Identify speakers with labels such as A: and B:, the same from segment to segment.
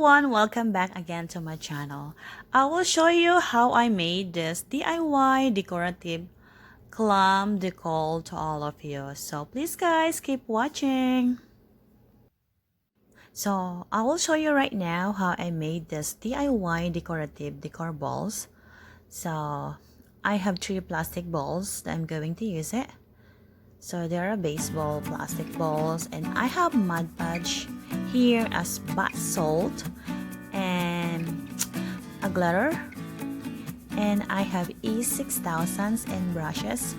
A: everyone, welcome back again to my channel. I will show you how I made this DIY decorative clam decor to all of you. So please guys, keep watching. So I will show you right now how I made this DIY decorative decor balls. So I have 3 plastic balls that I'm going to use it. So there are baseball plastic balls, and I have Mud Podge here as bath salt and a glitter, and I have E6000s and brushes,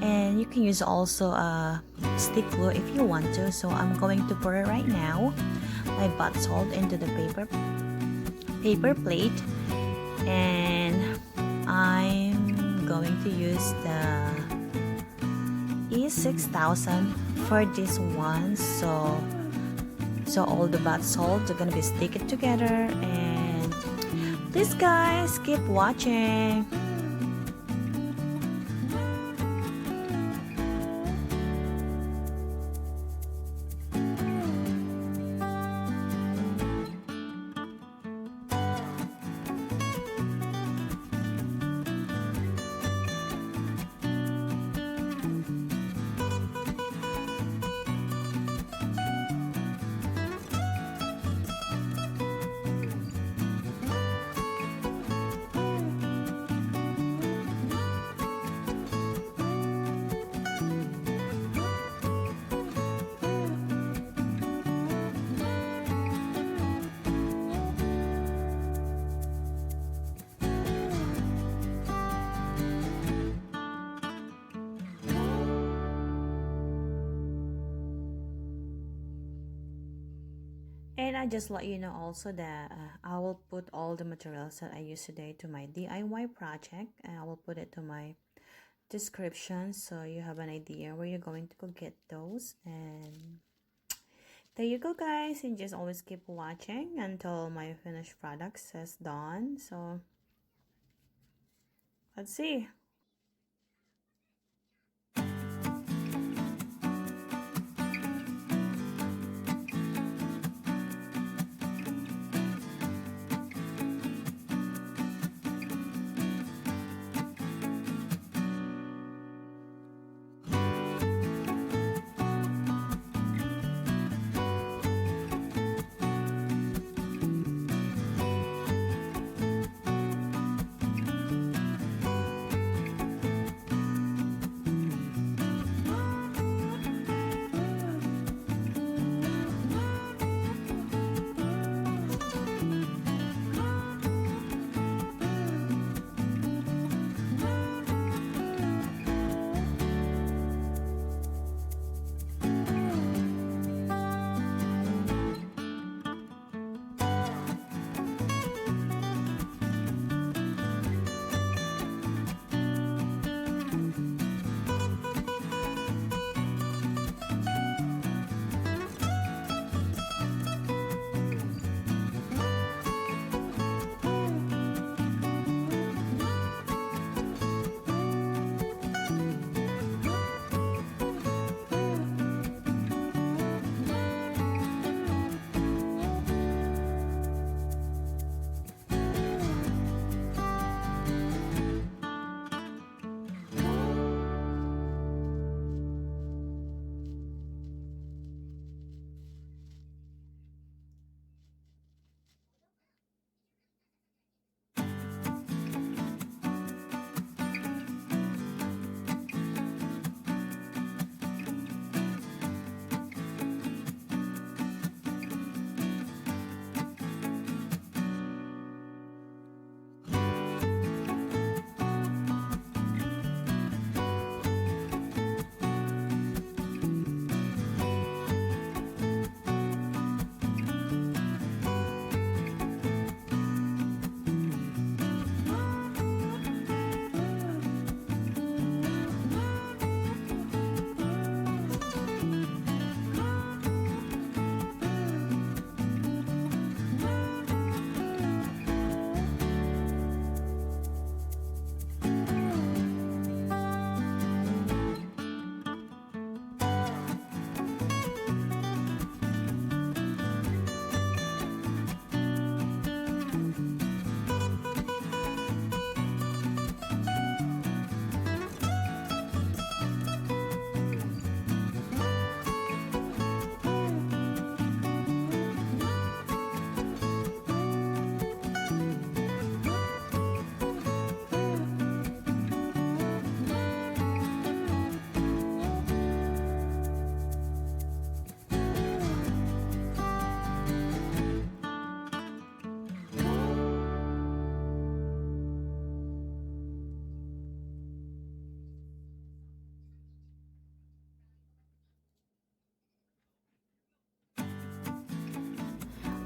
A: and you can use also a stick glue if you want to. So I'm going to pour it right now, my bath salt, into the paper plate, and I'm going to use the E6000 for this one. So all the bath salts are gonna be stick together, and please guys keep watching. And I just let you know also that I will put all the materials that I use today to my DIY project, and I will put it to my description so you have an idea where you're going to go get those. And there you go guys, and just always keep watching until my finished product is done. So let's see.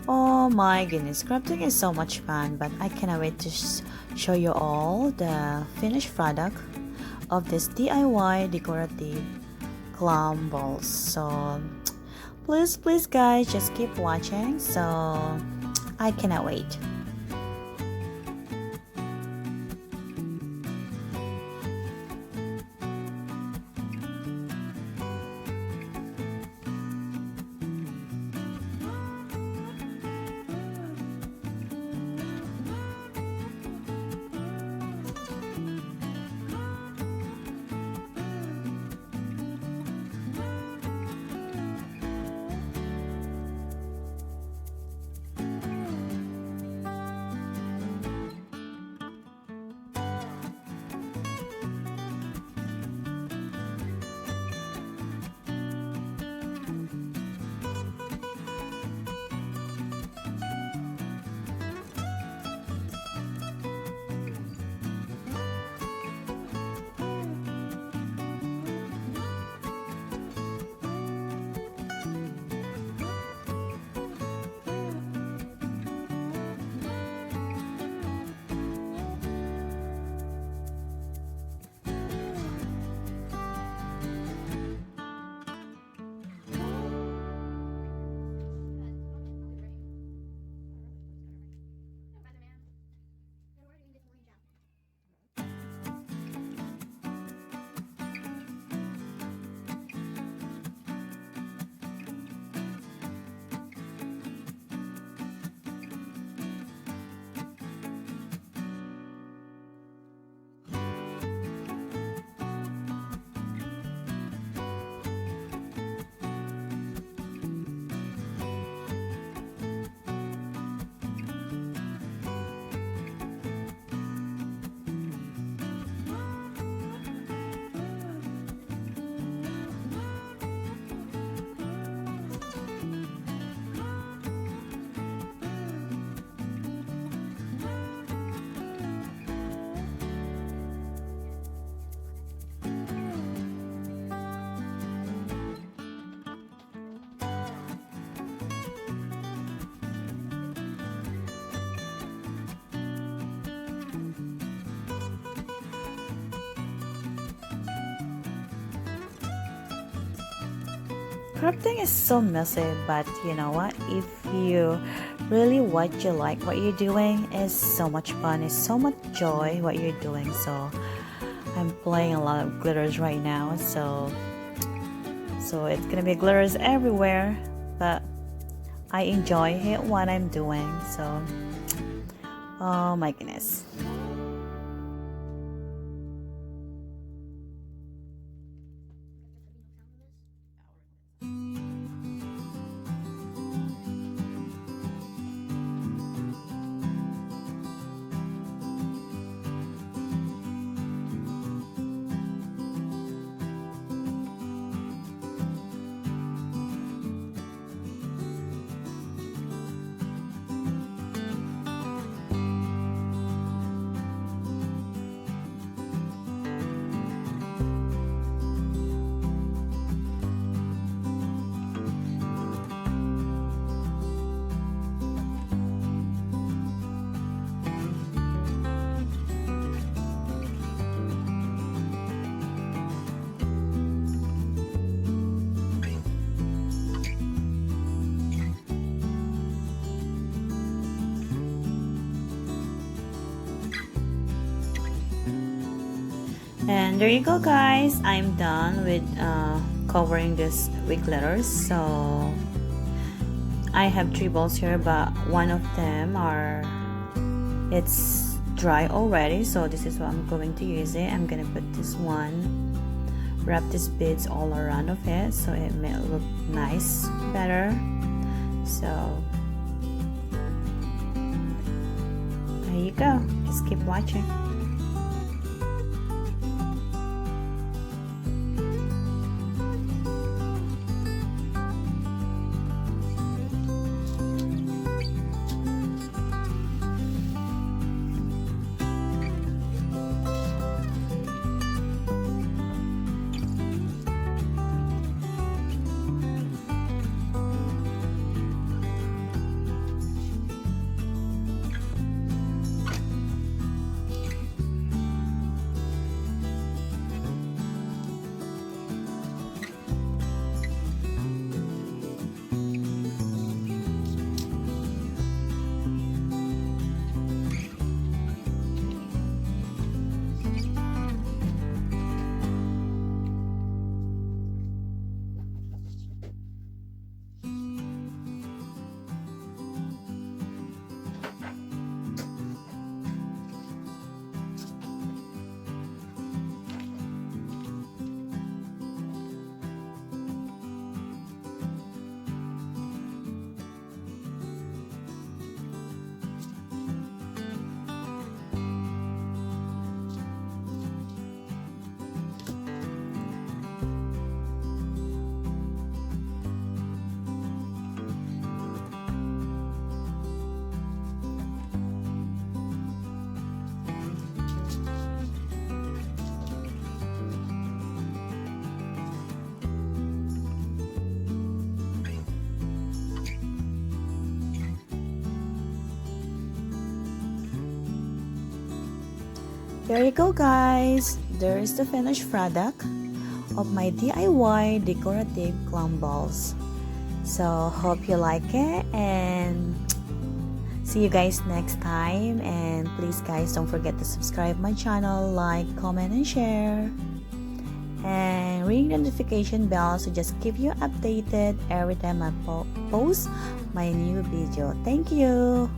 A: Oh my goodness, crafting is so much fun, but I cannot wait to show you all the finished product of this DIY decorative glam balls. So please guys, just keep watching. So I cannot wait. Crafting is so messy, but you know what? If you really what you like, what you're doing is so much fun, it's so much joy what you're doing. So I'm playing a lot of glitters right now, so it's gonna be glitters everywhere, but I enjoy it what I'm doing. So oh my goodness. And there you go guys, I'm done with covering this with glitters. So I have 3 balls here, but one of them it's dry already, so this is what I'm going to use it. I'm gonna put this one, wrap these beads all around of it so it may look nice better. So there you go, just keep watching. there you go, guys. There is the finished product of my DIY decorative clown balls. So hope you like it, and see you guys next time. And please guys, don't forget to subscribe my channel, like, comment, and share, and ring the notification bell so just keep you updated every time I post my new video. Thank you.